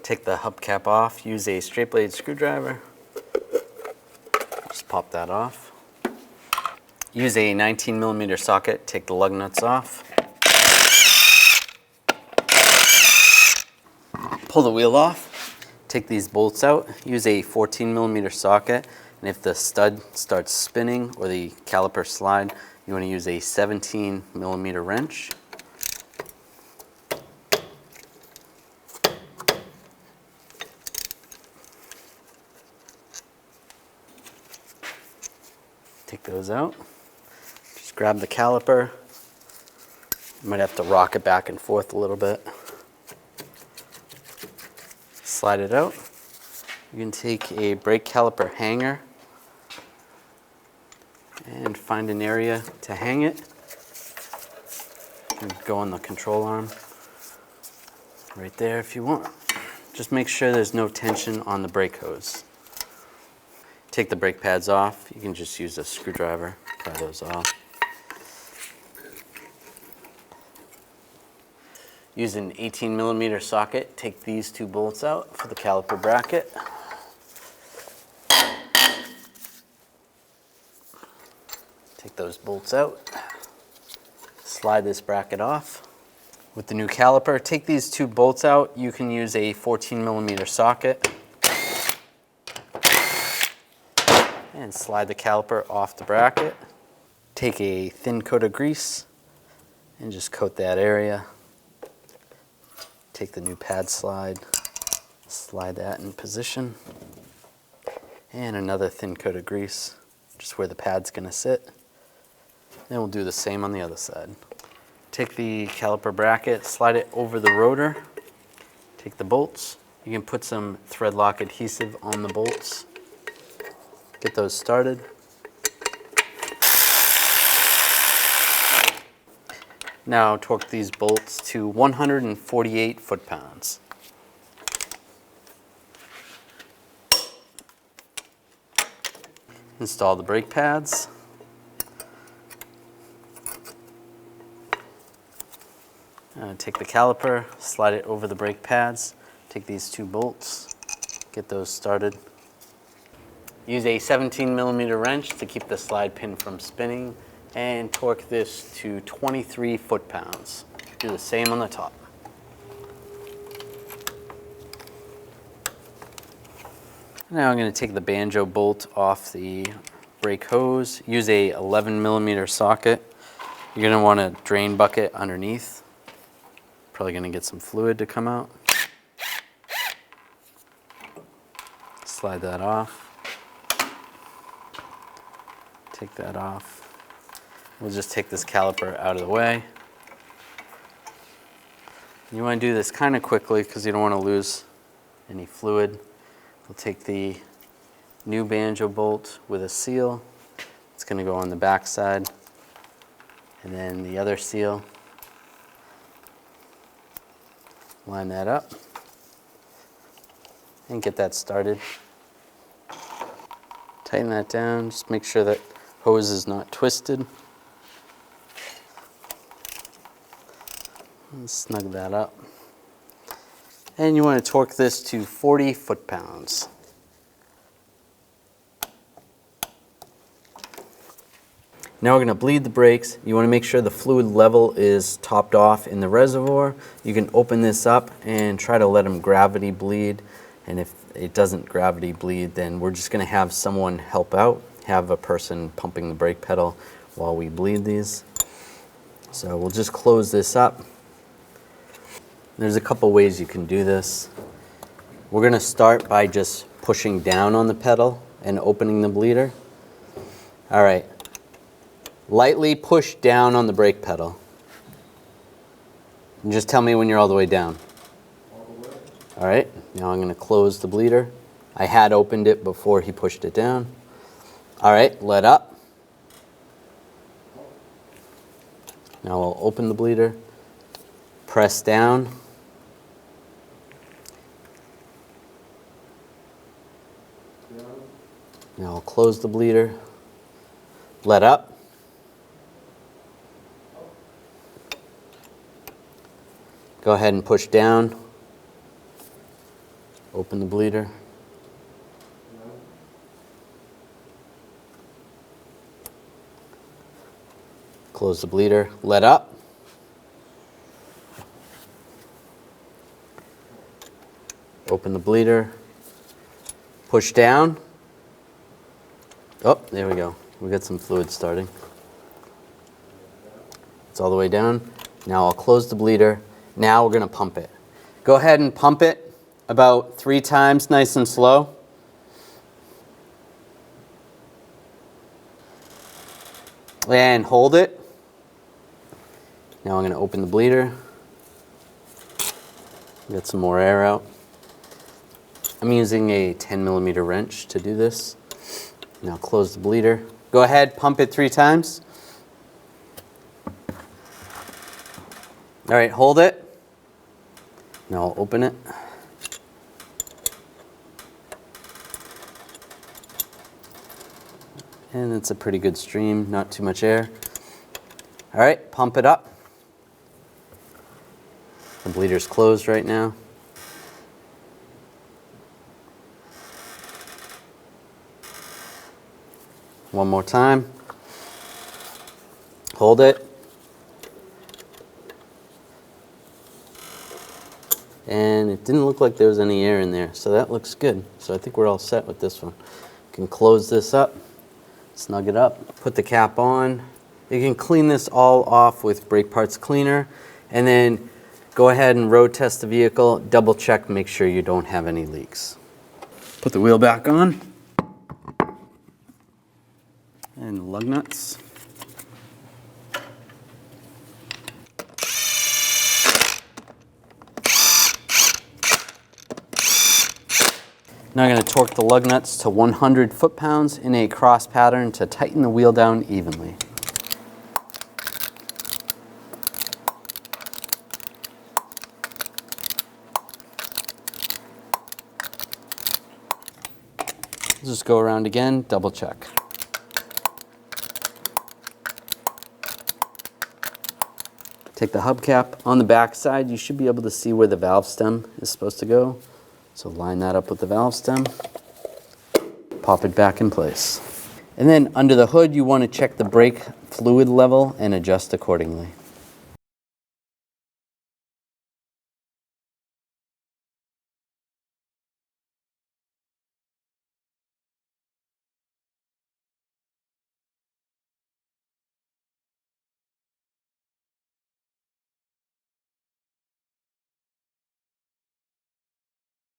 Take the hubcap off, use a straight blade screwdriver. Just pop that off. Use a 19mm socket, take the lug nuts off. Pull the wheel off, take these bolts out, use a 14mm socket, and if the stud starts spinning or the caliper slide, you want to use a 17mm wrench. Take those out. Just grab the caliper. You might have to rock it back and forth a little bit. Slide it out. You can take a brake caliper hanger and find an area to hang it. And go on the control arm right there if you want. Just make sure there's no tension on the brake hose. Take the brake pads off. You can just use a screwdriver, pry those off. Use an 18mm socket, take these two bolts out for the caliper bracket. Take those bolts out, slide this bracket off. With the new caliper, take these two bolts out. You can use a 14mm socket and slide the caliper off the bracket. Take a thin coat of grease and just coat that area. Take the new pad slide that in position, and another thin coat of grease, just where the pad's gonna sit. Then we'll do the same on the other side. Take the caliper bracket, slide it over the rotor, take the bolts. You can put some thread lock adhesive on the bolts. Get those started. Now torque these bolts to 148 foot-pounds. Install the brake pads. Take the caliper, slide it over the brake pads. Take these two bolts, get those started. Use a 17mm wrench to keep the slide pin from spinning, and torque this to 23 foot-pounds. Do the same on the top. Now I'm going to take the banjo bolt off the brake hose. Use a 11mm socket. You're going to want a drain bucket underneath. Probably going to get some fluid to come out. Slide that off. Take that off. We'll just take this caliper out of the way. You want to do this kind of quickly because you don't want to lose any fluid. We'll take the new banjo bolt with a seal. It's going to go on the back side. And then the other seal. Line that up. And get that started. Tighten that down. Just make sure that hose is not twisted. And snug that up. And you want to torque this to 40 foot-pounds. Now we're going to bleed the brakes. You want to make sure the fluid level is topped off in the reservoir. You can open this up and try to let them gravity bleed. And if it doesn't gravity bleed, then we're just going to have someone help out, have a person pumping the brake pedal while we bleed these. So we'll just close this up. There's a couple ways you can do this. We're going to start by just pushing down on the pedal and opening the bleeder. All right. Lightly push down on the brake pedal. And just tell me when you're all the way down. All the way. All right. Now I'm going to close the bleeder. I had opened it before he pushed it down. All right. Let up. Now I'll open the bleeder. Press down. Now I'll close the bleeder. Let up. Go ahead and push down. Open the bleeder. Close the bleeder, let up. Open the bleeder, push down. Oh, there we go. We got some fluid starting. It's all the way down. Now I'll close the bleeder. Now we're gonna pump it. Go ahead and pump it about 3 times, nice and slow. And hold it. Now I'm gonna open the bleeder. Get some more air out. I'm using a 10mm wrench to do this. Now close the bleeder. Go ahead, pump it 3 times. All right, hold it. Now I'll open it. And it's a pretty good stream, not too much air. All right, pump it up. The bleeder's closed right now. One more time. Hold it. And it didn't look like there was any air in there, so that looks good. So I think we're all set with this one. You can close this up, snug it up, put the cap on. You can clean this all off with brake parts cleaner, and then go ahead and road test the vehicle, double check, make sure you don't have any leaks. Put the wheel back on. And the lug nuts. Now I'm going to torque the lug nuts to 100 foot-pounds in a cross pattern to tighten the wheel down evenly. Just go around again, double check. Take the hubcap. On the back side, you should be able to see where the valve stem is supposed to go. So line that up with the valve stem. Pop it back in place. And then under the hood, you want to check the brake fluid level and adjust accordingly.